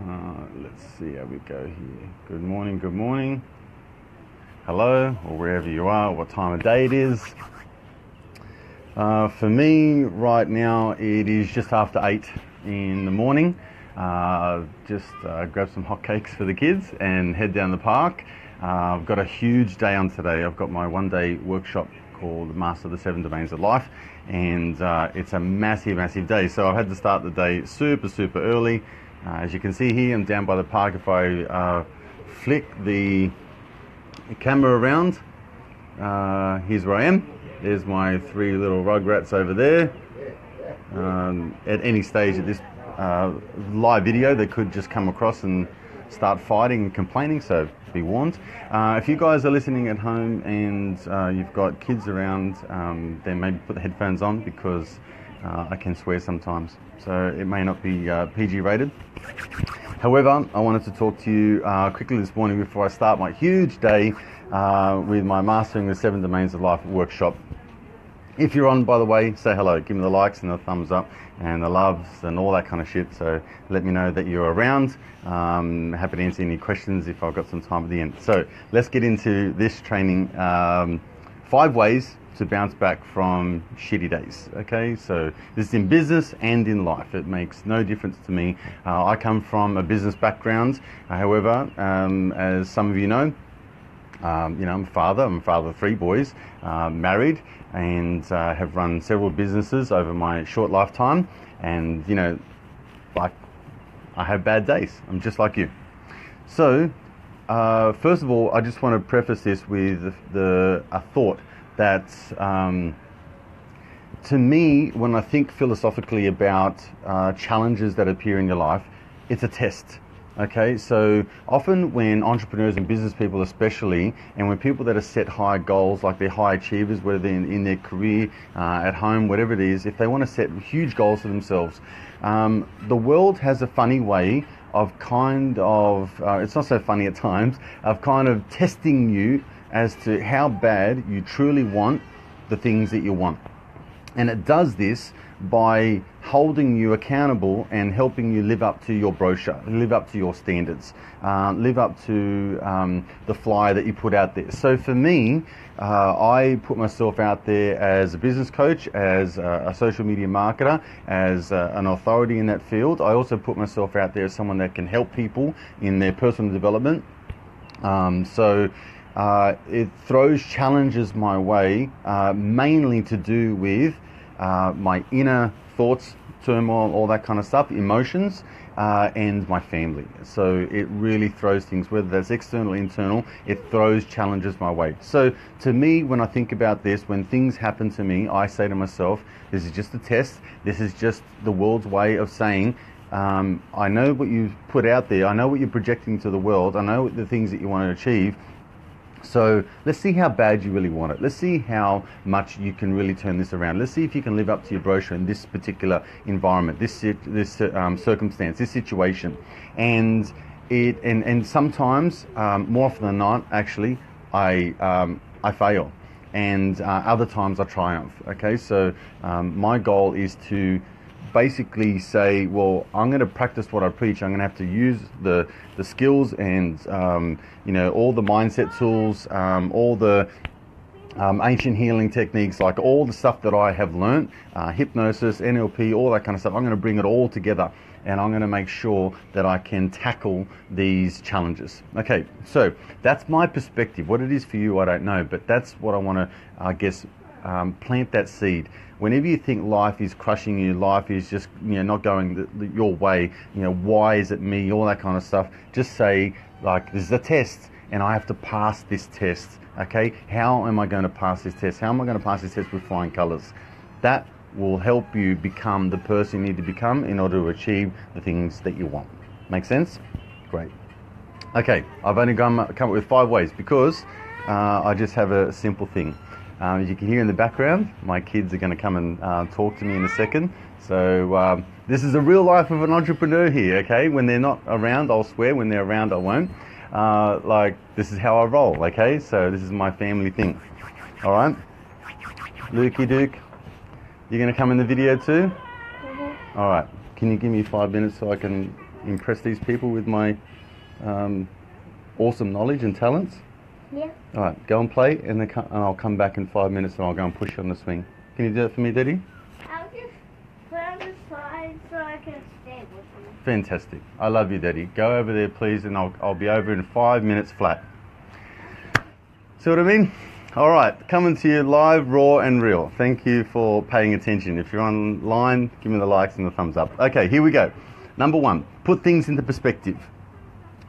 Let's see how we go here. Good morning, good morning. Hello, or wherever you are, what time of day it is. For me, right now, it is just after 8 in the morning. Just grab some hotcakes for the kids and head down the park. I've got a huge day on today. I've got my one-day workshop called Master the 7 Domains of Life, and it's a massive day. So I've had to start the day super early. As you can see here, I'm down by the park. If I flick the camera around, here's where I am. There's my 3 little rugrats over there. At any stage of this live video, they could just come across and start fighting and complaining, so be warned. If you guys are listening at home and you've got kids around, then maybe put the headphones on, because I can swear sometimes, so it may not be PG rated. However, I wanted to talk to you quickly this morning before I start my huge day with my Mastering the 7 Domains of Life workshop. If you're on, by the way, say hello, give me the likes and the thumbs up and the loves and all that kind of shit, so let me know that you're around. Happy to answer any questions if I've got some time at the end. So let's get into this training, 5 ways to bounce back from shitty days. Okay, so this is in business and in life. It makes no difference to me. I come from a business background. However, as some of you know, I'm a father. I'm a father of 3 boys, married, and have run several businesses over my short lifetime. And like, I have bad days. I'm just like you. So first of all, I just want to preface this with a thought that to me, when I think philosophically about challenges that appear in your life, it's a test. Okay, so often when entrepreneurs and business people especially, and when people that have set high goals, like they're high achievers, whether they're in their career, at home, whatever it is, if they want to set huge goals for themselves, the world has a funny way of it's not so funny at times, of kind of testing you as to how bad you truly want the things that you want. And it does this by holding you accountable and helping you live up to your brochure, live up to your standards, live up to the flyer that you put out there. So for me, I put myself out there as a business coach, as a social media marketer, as an authority in that field. I also put myself out there as someone that can help people in their personal development. It throws challenges my way, mainly to do with my inner thoughts, turmoil, all that kind of stuff, emotions, and my family. So it really throws things, whether that's external or internal, it throws challenges my way. So to me, when I think about this, when things happen to me, I say to myself, this is just a test. This is just the world's way of saying, I know what you've put out there. I know what you're projecting to the world. I know the things that you want to achieve. So let's see how bad you really want it. Let's see how much you can really turn this around. Let's see if you can live up to your brochure in this particular environment, this circumstance, this situation. And sometimes, more often than not, actually, I fail, and other times I triumph. Okay, so my goal is to basically say, well, I'm going to practice what I preach. I'm going to have to use the skills and all the mindset tools, all the ancient healing techniques, like all the stuff that I have learned, hypnosis, NLP, all that kind of stuff. I'm going to bring it all together, and I'm going to make sure that I can tackle these challenges. Okay, so that's my perspective. What it is for you, I don't know, but that's what I want to, I guess, plant that seed. Whenever you think life is crushing you, life is just not going your way, why is it me, all that kind of stuff, just say, like, this is a test and I have to pass this test. Okay, how am I going to pass this test? How am I going to pass this test with flying colors? That will help you become the person you need to become in order to achieve the things that you want. Make sense? Great. Okay, I've only come up with 5 ways because I just have a simple thing. As you can hear in the background, my kids are going to come and talk to me in a second. So this is the real life of an entrepreneur here, okay? When they're not around, I'll swear. When they're around, I won't. This is how I roll, okay? So this is my family thing. All right? Lukey Duke, you're going to come in the video too? Mm-hmm. All right. Can you give me 5 minutes so I can impress these people with my awesome knowledge and talents? Yeah. All right, go and play, and I'll come back in 5 minutes, and I'll go and push you on the swing. Can you do that for me, Daddy? I'll just put on the side so I can stay with you. Fantastic. I love you, Daddy. Go over there, please, and I'll be over in 5 minutes flat. See what I mean? All right, coming to you live, raw and real. Thank you for paying attention. If you're online, give me the likes and the thumbs up. Okay, here we go. Number 1, put things into perspective.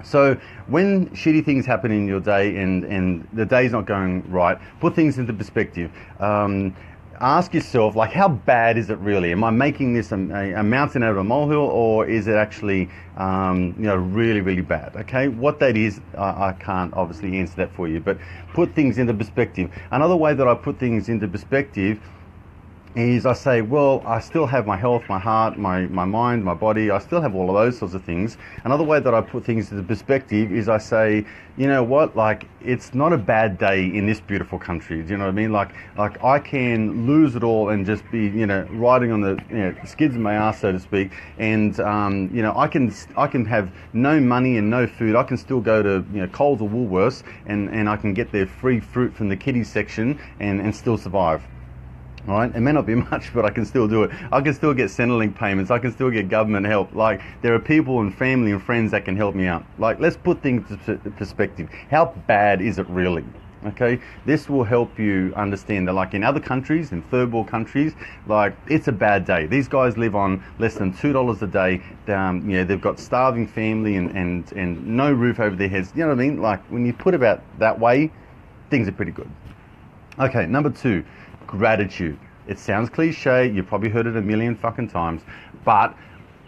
So when shitty things happen in your day and the day's not going right, put things into perspective. Ask yourself, like, how bad is it really? Am I making this a mountain out of a molehill, or is it actually, really, really bad? Okay, what that is, I can't obviously answer that for you, but put things into perspective. Another way that I put things into perspective is I say, well, I still have my health, my heart, my mind, my body. I still have all of those sorts of things. Another way that I put things into perspective is I say, you know what, like, it's not a bad day in this beautiful country. Do you know what I mean? Like I can lose it all and just be, riding on the skids of my ass, so to speak. And I can have no money and no food. I can still go to Coles or Woolworths and I can get their free fruit from the kiddies section and still survive. All right, it may not be much, but I can still do it. I can still get Centrelink payments. I can still get government help. Like, there are people and family and friends that can help me out. Like, let's put things into perspective. How bad is it really? Okay, this will help you understand that, like, in other countries, in third world countries, like, it's a bad day. These guys live on less than $2 a day. They've got starving family and no roof over their heads. You know what I mean? Like, when you put it that way, things are pretty good. Okay, number 2. Gratitude. It sounds cliche, you've probably heard it a million fucking times, but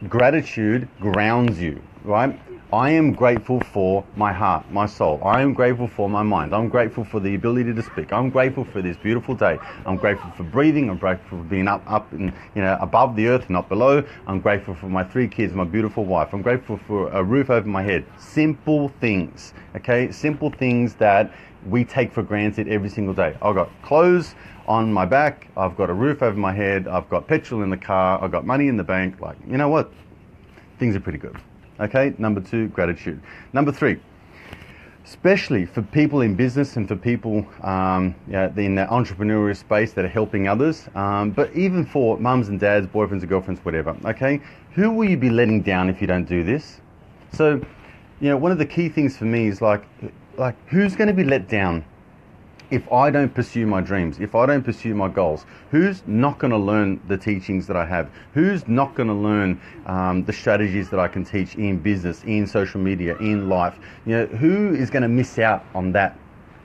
gratitude grounds you, right? I am grateful for my heart, my soul. I am grateful for my mind. I'm grateful for the ability to speak. I'm grateful for this beautiful day. I'm grateful for breathing. I'm grateful for being up and above the earth, not below. I'm grateful for my 3 kids, my beautiful wife. I'm grateful for a roof over my head. Simple things, okay? Simple things that we take for granted every single day. I've got clothes on my back, I've got a roof over my head, I've got petrol in the car, I've got money in the bank. Like, you know what? Things are pretty good. Okay, number 2, gratitude. Number 3, especially for people in business and for people in the entrepreneurial space that are helping others, but even for mums and dads, boyfriends and girlfriends, whatever, okay? Who will you be letting down if you don't do this? So, one of the key things for me is like who's going to be let down if I don't pursue my dreams, if I don't pursue my goals? Who's not going to learn the teachings that I have? Who's not going to learn the strategies that I can teach in business, in social media, in life? Who is going to miss out on that?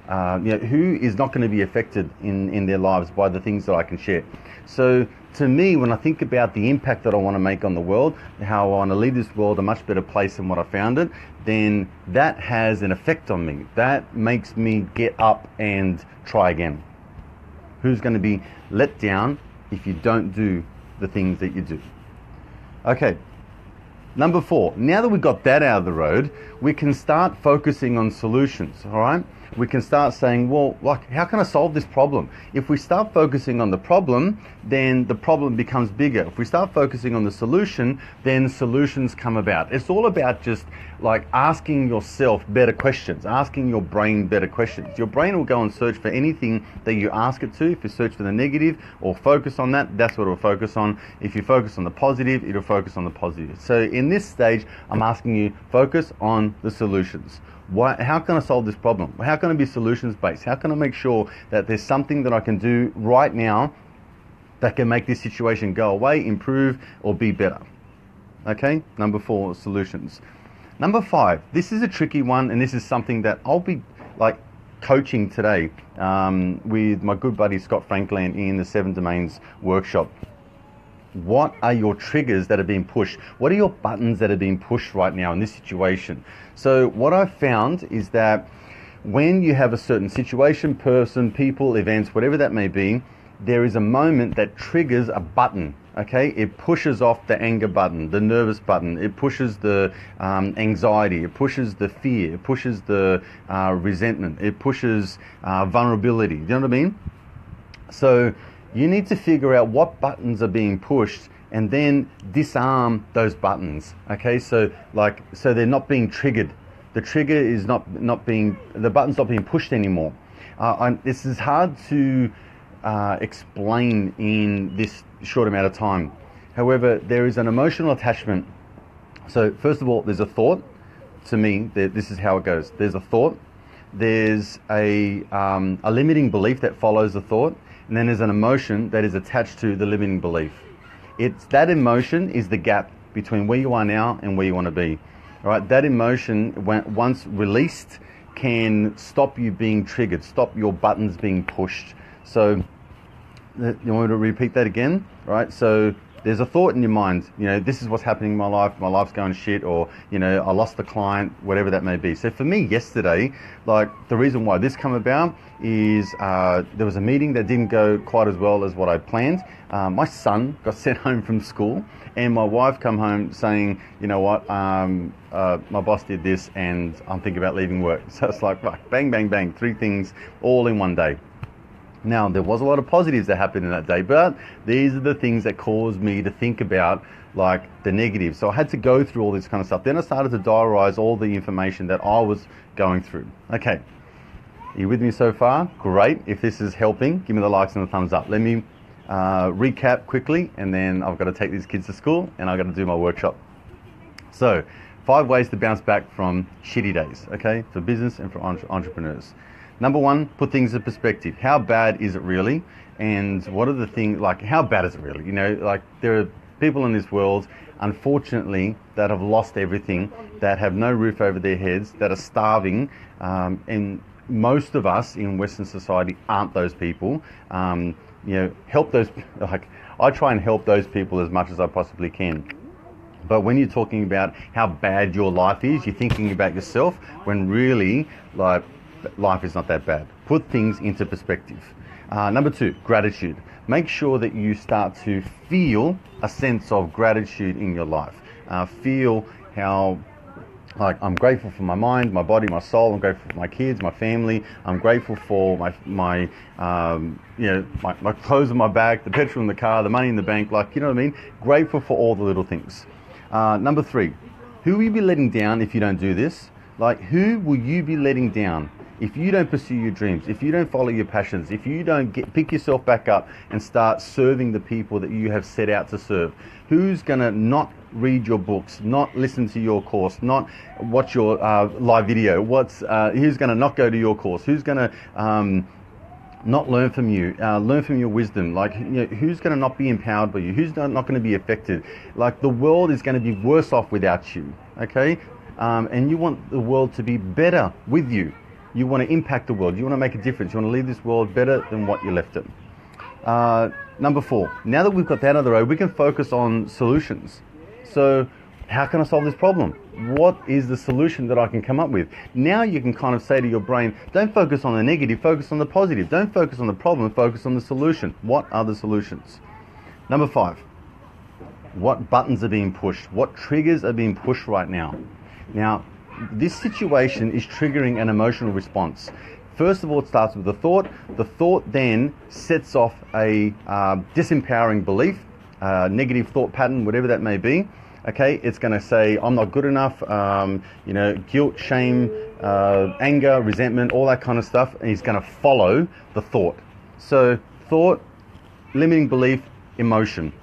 Who is not going to be affected in their lives by the things that I can share? So to me, when I think about the impact that I want to make on the world, how I want to leave this world a much better place than what I found it, then that has an effect on me. That makes me get up and try again. Who's going to be let down if you don't do the things that you do? Okay, number 4. Now that we've got that out of the road, we can start focusing on solutions, all right? We can start saying, well, like, how can I solve this problem? If we start focusing on the problem, then the problem becomes bigger. If we start focusing on the solution, then solutions come about. It's all about just like asking yourself better questions, asking your brain better questions. Your brain will go and search for anything that you ask it to. If you search for the negative or focus on that, that's what it will focus on. If you focus on the positive, it'll focus on the positive. So in this stage, I'm asking you, focus on the solutions. How can I solve this problem? How can I be solutions based? How can I make sure that there's something that I can do right now that can make this situation go away, improve, or be better? Okay, number 4, solutions. Number 5, this is a tricky one, and this is something that I'll be like coaching today with my good buddy Scott Franklin in the 7 Domains workshop. What are your triggers that are being pushed? What are your buttons that are being pushed right now in this situation? So what I've found is that when you have a certain situation, person, people, events, whatever that may be, there is a moment that triggers a button. Okay, it pushes off the anger button, the nervous button, it pushes the anxiety, it pushes the fear, it pushes the resentment, it pushes vulnerability. Do you know what I mean? So you need to figure out what buttons are being pushed and then disarm those buttons. Okay, so they're not being triggered. The trigger is not being, the button's not being pushed anymore. This is hard to explain in this short amount of time. However, there is an emotional attachment. So first of all, there's a thought. To me, this is how it goes. There's a thought. There's a limiting belief that follows the thought, and then there's an emotion that is attached to the limiting belief. It's that emotion is the gap between where you are now and where you want to be. All right, that emotion, once released, can stop you being triggered, stop your buttons being pushed. So, you want me to repeat that again? Right. So there's a thought in your mind, this is what's happening in my life's going shit, or, I lost the client, whatever that may be. So for me yesterday, the reason why this come about is there was a meeting that didn't go quite as well as what I planned. My son got sent home from school, and my wife come home saying, you know what, my boss did this and I'm thinking about leaving work. So it's like, bang, bang, bang, 3 things all in one day. Now, there was a lot of positives that happened in that day, but these are the things that caused me to think about the negatives. So I had to go through all this kind of stuff. Then I started to diarize all the information that I was going through. Okay, are you with me so far? Great. If this is helping, give me the likes and the thumbs up. Let me recap quickly, and then I've got to take these kids to school and I've got to do my workshop. So, 5 ways to bounce back from shitty days, okay, for business and for entrepreneurs. Number 1, put things in perspective. How bad is it really? And what are the things, how bad is it really? There are people in this world, unfortunately, that have lost everything, that have no roof over their heads, that are starving, and most of us in Western society aren't those people. Help those, I try and help those people as much as I possibly can. But when you're talking about how bad your life is, you're thinking about yourself, when really, life is not that bad. Put things into perspective. Number 2, gratitude. Make sure that you start to feel a sense of gratitude in your life. Feel how, I'm grateful for my mind, my body, my soul. I'm grateful for my kids, my family. I'm grateful for my clothes on my back, the petrol in the car, the money in the bank. You know what I mean? Grateful for all the little things. Number 3, who will you be letting down if you don't do this? Who will you be letting down if you don't pursue your dreams, if you don't follow your passions, if you don't pick yourself back up and start serving the people that you have set out to serve? Who's going to not read your books, not listen to your course, not watch your live video? Who's going to not go to your course? Who's going to not learn from you, learn from your wisdom? Who's going to not be empowered by you? Who's not going to be affected? The world is going to be worse off without you, okay? And you want the world to be better with you. You want to impact the world. You want to make a difference. You want to leave this world better than what you left it. Number 4, now that we've got that out of the road, we can focus on solutions. So how can I solve this problem? What is the solution that I can come up with? Now you can kind of say to your brain, don't focus on the negative, focus on the positive. Don't focus on the problem, focus on the solution. What are the solutions? Number 5, what buttons are being pushed? What triggers are being pushed right now? Now, this situation is triggering an emotional response. First of all, it starts with a thought. The thought then sets off a disempowering belief, negative thought pattern, whatever that may be. Okay, it's going to say, I'm not good enough, guilt, shame, anger, resentment, all that kind of stuff, and it's going to follow the thought. So, thought, limiting belief, emotion.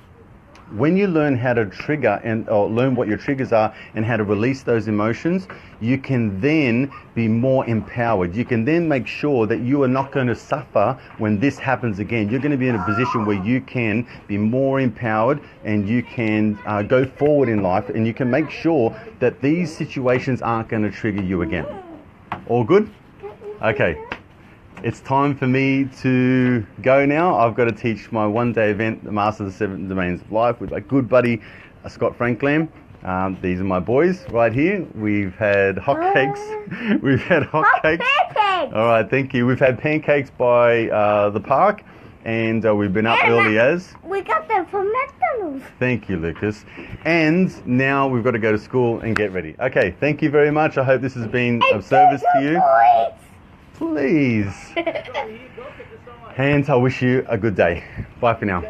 When you learn how to trigger or learn what your triggers are and how to release those emotions, you can then be more empowered. You can then make sure that you are not going to suffer when this happens again. You're going to be in a position where you can be more empowered and you can go forward in life, and you can make sure that these situations aren't going to trigger you again. All good? Okay. It's time for me to go now. I've got to teach my 1-day event, the Master of the 7 Domains of Life, with my good buddy, Scott Franklin. These are my boys right here. We've had hot cakes. We've had hot cakes. Pancakes. All right, thank you. We've had pancakes by the park, and we've been up early as. We got them from McDonald's. Thank you, Lucas. And now we've got to go to school and get ready. Okay, thank you very much. I hope this has been of service to you. Please. Hands, I wish you a good day. Bye for now.